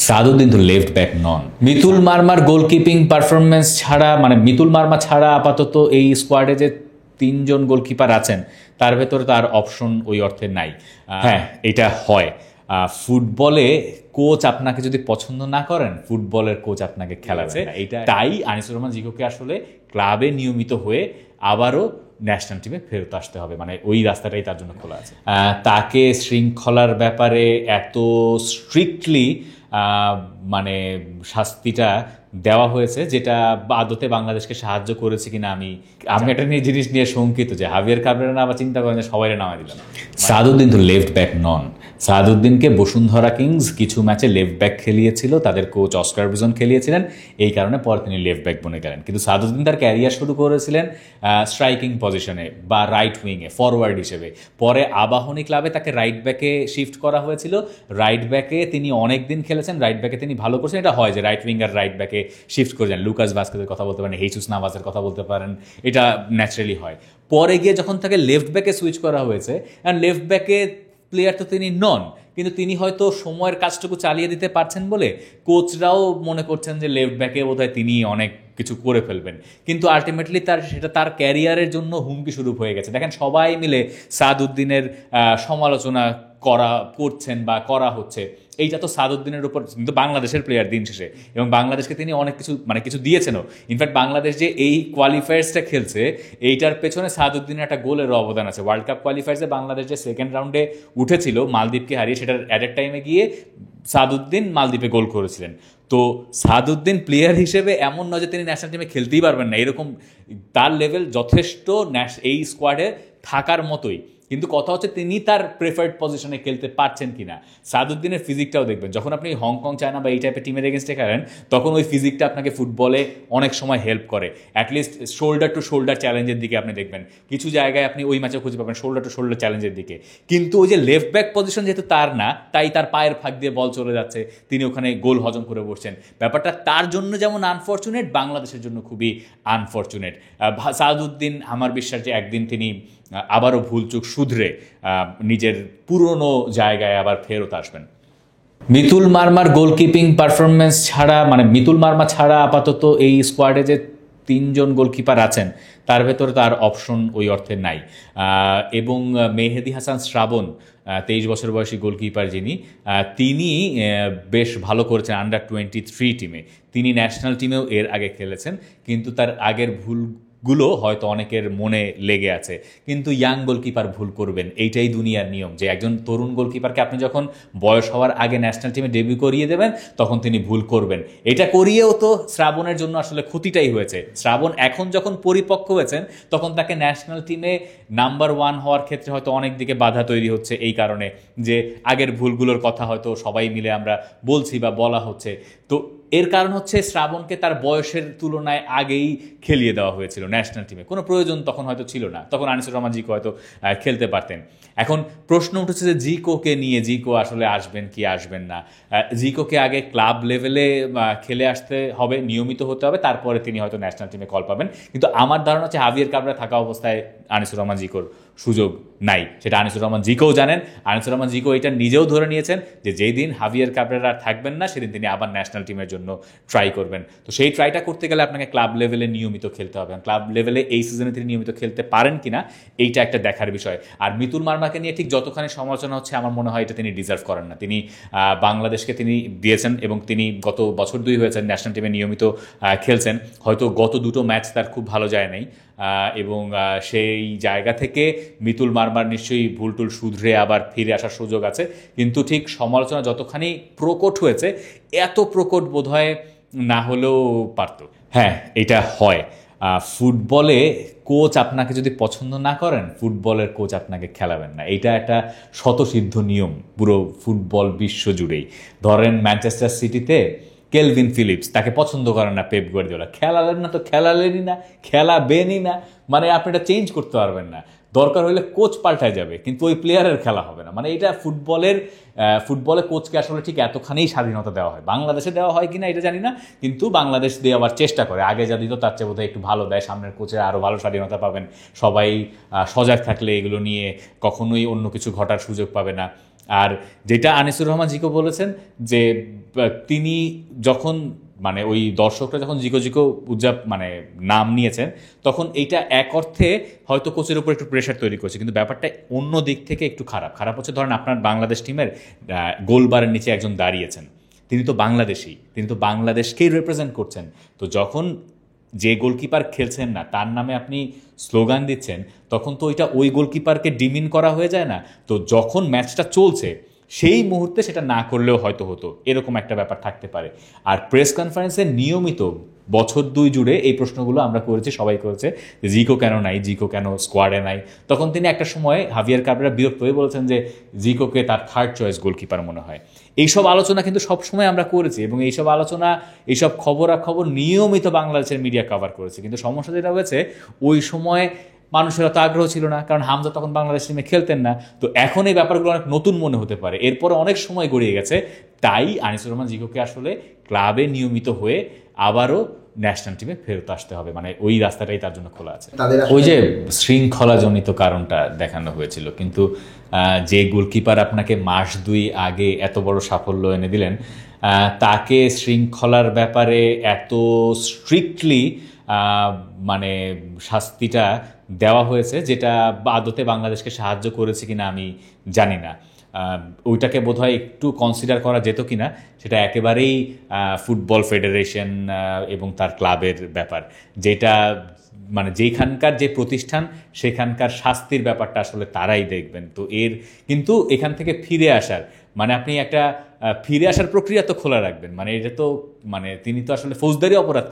সাদউদ্দিন তো left back নন। Mitul murmur গোলকিপিং performance ছাড়া, মানে মিতুল মার্মা ছাড়া আপাতত এই স্কোয়াডে যে তিনজন গোলকিপার আছেন তার ভেতরে তার অপশন ওই অর্থে নাই। হ্যাঁ, এটা হয়। ফুটবলে কোচ আপনাকে যদি পছন্দ না করেন, ফুটবলের কোচ আপনাকে খেলাচ্ছে। এইটা তাই আনিসুর রহমান জিকোকে আসলে ক্লাবে নিয়মিত হয়ে আবারও ন্যাশনাল টিমে ফেরত আসতে হবে, মানে ওই রাস্তাটাই তার জন্য খোলা আছে। তাকে শৃঙ্খলার ব্যাপারে এত স্ট্রিক্টলি মানে শাস্তিটা দেওয়া হয়েছে, যেটা আদতে বাংলাদেশকে সাহায্য করেছে কিনা আমি একটা জিনিস নিয়ে শঙ্কিত, যে হাভিয়ার কাবরেরা আবার চিন্তা করেন যে সবাই নামা দিলাম। সাদউদ্দিন তো লেফট ব্যাক নন। সাদউদ্দিনকে বসুন্ধরা কিংস কিছু ম্যাচে লেফট ব্যাক খেলিয়েছিল, তাদের কোচ অস্কার ব্রুজন খেলিয়েছিলেন, এই কারণে পরে তিনি লেফট ব্যাক বনে গেলেন। কিন্তু সাদউদ্দিন তার ক্যারিয়ার শুরু করেছিলেন স্ট্রাইকিং পজিশনে বা রাইট উইংয়ে, ফরওয়ার্ড হিসেবে। পরে আবাহনী ক্লাবে তাকে রাইট ব্যাকে শিফট করা হয়েছিল। রাইট ব্যাকে তিনি অনেক দিন খেলেছেন, রাইট ব্যাকে তিনি ভালো করছেন। এটা হয় যে রাইট উইঙ্গার রাইট ব্যাকে শিফট করে যান। লুকাস ভাস্কেজের কথা বলতে পারেন, হেইসুস নাভাসের কথা বলতে পারেন, এটা ন্যাচারালি হয়। পরে গিয়ে যখন তাকে লেফট ব্যাকে সুইচ করা হয়েছে, অ্যান্ড লেফট ব্যাকে প্লেয়ার তো তিনি নন, কিন্তু তিনি হয়তো সময়ের কাজটুকু চালিয়ে দিতে পারছেন বলে কোচরাও মনে করছেন যে লেফট ব্যাকে বোধহয় তিনি অনেক কিছু করে ফেলবেন। কিন্তু আলটিমেটলি সেটা তার ক্যারিয়ারের জন্য হুমকি স্বরূপ হয়ে গেছে। দেখেন, সবাই মিলে সাদউদ্দিনের সমালোচনা করছেন বা করা হচ্ছে। এইটা তো সাদউদ্দিনের উপর, কিন্তু বাংলাদেশের প্লেয়ার দিন শেষে, এবং বাংলাদেশকে তিনি অনেক কিছু দিয়েছেনও। ইনফ্যাক্ট বাংলাদেশ যে এই কোয়ালিফায়ার্সটা খেলছে, এইটার পেছনে সাদউদ্দিনের একটা গোলের অবদান আছে। ওয়ার্ল্ড কাপ কোয়ালিফায়ার্সে বাংলাদেশ যে সেকেন্ড রাউন্ডে উঠেছিল মালদ্বীপকে হারিয়ে, সেটার অ্যাডেড টাইমে গিয়ে সাদউদ্দিন মালদ্বীপে গোল করেছিলেন। তো সাদউদ্দিন প্লেয়ার হিসেবে এমন নয় যে তিনি ন্যাশনাল টিমে খেলতেই পারবেন না, এরকম তার লেভেল যথেষ্ট এই স্কোয়াডে থাকার মতোই। কিন্তু কথা হচ্ছে তিনি তার প্রেফার্ড পজিশনে খেলতে পারছেন কিনা। সাদউদ্দিনের ফিজিকটাও দেখবেন, যখন আপনি হংকং, চায়না বা এই টাইপের টিমের এগেনস্টে খেলেন, তখন ওই ফিজিকটা আপনাকে ফুটবলে অনেক সময় হেল্প করে। অ্যাটলিস্ট শোল্ডার টু শোল্ডার চ্যালেঞ্জের দিকে আপনি দেখবেন, কিছু জায়গায় আপনি ওই ম্যাচে খুঁজে পাবেন শোল্ডার টু শোল্ডার চ্যালেঞ্জের দিকে। কিন্তু ওই যে লেফট ব্যাক পজিশন যেহেতু তার না, তাই তার পায়ের ফাঁক দিয়ে বল চলে যাচ্ছে, তিনি ওখানে গোল হজম করে বসছেন। ব্যাপারটা তার জন্য যেমন আনফর্চুনেট, বাংলাদেশের জন্য খুবই আনফর্চুনেট। সাদউদ্দিন আমার বিশ্বাস যে একদিন তিনি আবারও ভুলচুক শুধরে নিজের পুরনো জায়গায় আবার ফেরত আসবেন। মিতুল মার্মার গোলকিপিং পারফরমেন্স ছাড়া, মানে মিতুল মার্মা ছাড়া আপাতত এই স্কোয়াডে যে তিনজন গোলকিপার আছেন তার ভেতরে তার অপশন ওই অর্থে নাই। এবং মেহেদী হাসান শ্রাবণ, 23 বছর বয়সী গোলকিপার যিনি, তিনি বেশ ভালো করেছেন আন্ডার-23 টিমে। তিনি ন্যাশনাল টিমেও এর আগে খেলেছেন, কিন্তু তার আগের ভুলগুলো হয়তো অনেকের মনে লেগে আছে। কিন্তু ইয়াং গোলকিপার ভুল করবেন, এইটাই দুনিয়ার নিয়ম, যে একজন তরুণ গোলকিপারকে আপনি যখন বয়স হওয়ার আগে ন্যাশনাল টিমে ডেবিউ করিয়ে দেবেন, তখন তিনি ভুল করবেন। এটা করিয়েও তো শ্রাবণের জন্য আসলে ক্ষতিটাই হয়েছে। শ্রাবণ এখন যখন পরিপক্ক হয়েছেন, তখন তাকে ন্যাশনাল টিমে নাম্বার 1 হওয়ার ক্ষেত্রে হয়তো অনেক দিকে বাধা তৈরি হচ্ছে, এই কারণে যে আগের ভুলগুলোর কথা হয়তো সবাই মিলে আমরা বলছি বা বলা হচ্ছে। তো এর কারণ হচ্ছে শ্রাবণকে তার বয়সের তুলনায় আগেই খেলিয়ে দেওয়া হয়েছিল ন্যাশনাল টিমে, কোনো প্রয়োজন তখন হয়তো ছিল না, তখন আনিসুর রহমান জিকো হয়তো খেলতে পারতেন। এখন প্রশ্ন উঠেছে যে জিকোকে নিয়ে, জিকো আসলে আসবেন কি আসবেন না। জিকোকে আগে ক্লাব লেভেলে খেলে আসতে হবে, নিয়মিত হতে হবে, তারপরে তিনি হয়তো ন্যাশনাল টিমে কল পাবেন। কিন্তু আমার ধারণা হচ্ছে হাভিয়ার কাবরেরা থাকা অবস্থায় আনিসুর রহমান জিকোর সুযোগ নাই, সেটা আনিসুর রহমান জিকোও জানেন। আনিসুর রহমান জিকো এটা নিজেও ধরে নিয়েছেন যে যেই দিন হাভিয়ার কাবরেরা থাকবেন না, সেদিন তিনি আবার ন্যাশনাল টিমের জন্য ট্রাই করবেন। তো সেই ট্রাইটা করতে গেলে আপনাকে ক্লাব লেভেলে নিয়মিত খেলতে হবে। ক্লাব লেভেলে এই সিজনে তিনি নিয়মিত খেলতে পারেন কিনা, এইটা একটা দেখার বিষয়। আর মিতুল মার্মাকে নিয়ে ঠিক যতখানি সমালোচনা হচ্ছে, আমার মনে হয় এটা তিনি ডিজার্ভ করেন না। তিনি বাংলাদেশকে তিনি দিয়েছেন, এবং তিনি গত বছর 2 হয়েছেন ন্যাশনাল টিমে নিয়মিত খেলছেন। হয়তো গত 2টো ম্যাচ তার খুব ভালো যায় নাই, এবং সেই জায়গা থেকে মিতুল মার্মার নিশ্চয়ই ভুলটুল শুধরে আবার ফিরে আসার সুযোগ আছে। কিন্তু ঠিক সমালোচনা যতখানি প্রকট হয়েছে, এত প্রকট বোধহয় না হলেও পারত। হ্যাঁ, এটা হয়। ফুটবলে কোচ আপনাকে যদি পছন্দ না করেন, ফুটবলের কোচ আপনাকে খেলাবেন না, এটা একটা স্বতঃসিদ্ধ নিয়ম পুরো ফুটবল বিশ্ব জুড়েই। ধরেন ম্যানচেস্টার সিটিতে কেলভিন ফিলিপস, তাকে পছন্দ করেন না পেপ গার্দিওলা, খেলালেন না তো খেলালেনই না, খেলাবেনই না, মানে আপনি এটা চেঞ্জ করতে পারবেন না। দরকার হলে কোচ পাল্টায় যাবে, কিন্তু ওই প্লেয়ারের খেলা হবে না। মানে এটা ফুটবলে কোচকে আসলে ঠিক এতখানি স্বাধীনতা দেওয়া হয়। বাংলাদেশে দেওয়া হয় কিনা এটা জানি না, কিন্তু বাংলাদেশ দেওয়ার চেষ্টা করে। আগে যা দিত তার চেয়ে বোধহয় একটু ভালো দেয়। সামনের কোচের আরও ভালো স্বাধীনতা পাবেন, সবাই সজাগ থাকলে এগুলো নিয়ে কখনোই অন্য কিছু ঘটার সুযোগ পাবে না। আর যেটা আনিসুর রহমান জিকো বলেছেন যে তিনি যখন মানে ওই দর্শকরা যখন জিকো জিকো মানে নাম নিয়েছেন, তখন এইটা এক অর্থে হয়তো কোচের উপর একটু প্রেশার তৈরি করছে, কিন্তু ব্যাপারটা অন্য দিক থেকে একটু খারাপ হচ্ছে। ধরেন আপনার বাংলাদেশ টিমের গোলবারের নিচে একজন দাঁড়িয়েছেন, তিনি তো বাংলাদেশি, তিনি তো বাংলাদেশকেই রিপ্রেজেন্ট করছেন। তো যখন যে গোলকিপার খেলছেন না তার নামে আপনি স্লোগান দিচ্ছেন, তখন তো ওইটা ওই গোলকিপারকে ডিমিন করা হয়ে যায় না? তো যখন ম্যাচটা চলছে সেই মুহূর্তে সেটা না করলেও হয়তো হতো, এরকম একটা ব্যাপার থাকতে পারে। আর প্রেস কনফারেন্সে নিয়মিত বছর 2 জুড়ে এই প্রশ্নগুলো আমরা করেছি, সবাই করেছে, যে জিকো কেন নাই, জিকো কেন স্কোয়াডে নাই। তখন তিনি একটা সময় হাভিয়ার কাবরেরা বিরক্ত হয়ে বলেছেন যে জিকোকে তার থার্ড চয়েস গোলকিপার মনে হয়। এইসব আলোচনা কিন্তু সবসময় আমরা করেছি, এবং এইসব আলোচনা, এইসব খবরাখবর নিয়মিত বাংলাদেশের মিডিয়া কভার করেছে। কিন্তু সমস্যা যেটা হয়েছে, ওই সময় মানুষের অত আগ্রহ ছিল না, কারণ হামজা তখন বাংলাদেশ টিমে খেলতেন না। তো এখন এই ব্যাপারগুলো অনেক নতুন মনে হতে পারে, এরপরে অনেক সময় গড়িয়ে গেছে। তাই আনিসুর রহমান জিকোকে আসলে ক্লাবে নিয়মিত হয়ে আবারও ন্যাশনাল টিমে ফেরত আসতে হবে, মানে ওই রাস্তাটাই তার জন্য খোলা আছে। ওই যে শৃঙ্খলাজনিত কারণটা দেখানো হয়েছিল, কিন্তু যে গোলকিপার আপনাকে মাস 2 আগে এত বড় সাফল্য এনে দিলেন, তাকে শৃঙ্খলার ব্যাপারে এত স্ট্রিক্টলি মানে শাস্তিটা দেওয়া হয়েছে, যেটা আদতে বাংলাদেশকে সাহায্য করেছে কিনা আমি জানি না। ওইটাকে বোধহয় একটু কনসিডার করা যেত কিনা, সেটা একেবারেই ফুটবল ফেডারেশন এবং তার ক্লাবের ব্যাপার, যেটা মানে যেখানকার যে প্রতিষ্ঠান সেখানকার শাস্তির ব্যাপারটা আসলে তারাই দেখবেন। তো কিন্তু এখান থেকে ফিরে আসার মানে আপনি একটা ফিরে আসার প্রক্রিয়া তো খোলা রাখবেন, মানে এটা তো মানে তিনি তো আসলে ফৌজদারি অপরাধ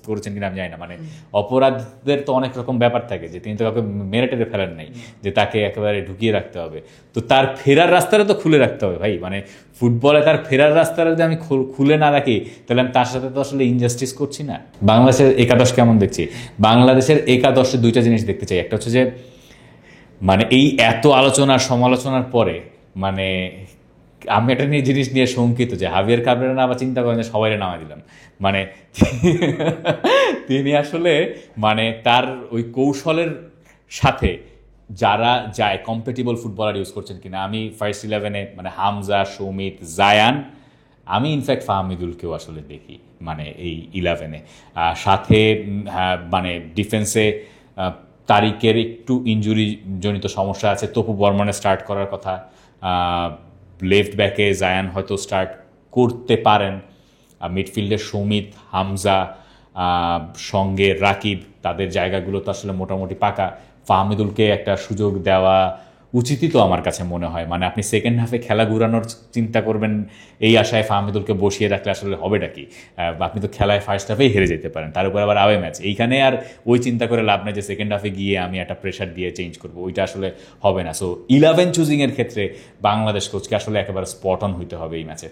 করেছেন কিনা আমি জানি না। মানে অপরাধের তো অনেক রকম ব্যাপার থাকে, যে তিনি তো কাউকে মেরে টেরে ফেলেন নাই যে তাকে একেবারে ঢুকিয়ে রাখতে হবে। তো তার ফেরার রাস্তাটা তো খুলে রাখতে হবে ভাই, মানে ফুটবলে তার ফেরার রাস্তাটা যদি আমি খুলে না রাখি, তাহলে আমি তার সাথে তো আসলে ইনজাস্টিস করছি না। বাংলাদেশের একাদশ কেমন দেখছি, বাংলাদেশের একাদশে 2টা জিনিস দেখতে চাই। একটা হচ্ছে যে মানে এই এত আলোচনা সমালোচনার পরে মানে আমি একটা জিনিস নিয়ে শঙ্কিত, যে হাভিয়ার কাবরেরা না আবার চিন্তা করেন যে সবাই নামাই দিলাম। মানে তিনি আসলে মানে তার ওই কৌশলের সাথে যারা যায় কম্পেটিবল ফুটবলার ইউজ করছেন কিনা। আমি ফার্স্ট 11-এ মানে হামজা, সৌমিত, জায়ান, আমি ইনফ্যাক্ট ফাহমিদুলকেও আসলে দেখি মানে এই 11-এ। সাথে মানে ডিফেন্সে তারিকের একটু ইনজুরি জনিত সমস্যা আছে, তপু বর্মনে স্টার্ট করার কথা। লেফট ব্যাকে জায়ান হয়তো স্টার্ট করতে পারেন। মিডফিল্ডে সৌমিত, হামজা, সঙ্গে রাকিব, তাদের জায়গাগুলো তো আসলে মোটামুটি পাকা। ফাহমিদুলকে একটা সুযোগ দেওয়া উচিতই তো আমার কাছে মনে হয়। মানে আপনি সেকেন্ড হাফে খেলা ঘুরানোর চিন্তা করবেন এই আশায় ফাহমিদুলকে বসিয়ে রাখলে আসলে হবেটা কি? আপনি তো খেলায় ফার্স্ট হাফেই হেরে যেতে পারেন, তার উপর আবার আওয়ে ম্যাচ। এইখানে আর ওই চিন্তা করে লাভ নেই যে সেকেন্ড হাফে গিয়ে আমি একটা প্রেশার দিয়ে চেঞ্জ করবো, ওইটা আসলে হবে না। সো 11 চুজিংয়ের ক্ষেত্রে বাংলাদেশ কোচকে আসলে একেবারে স্পট অন হইতে হবে এই ম্যাচে।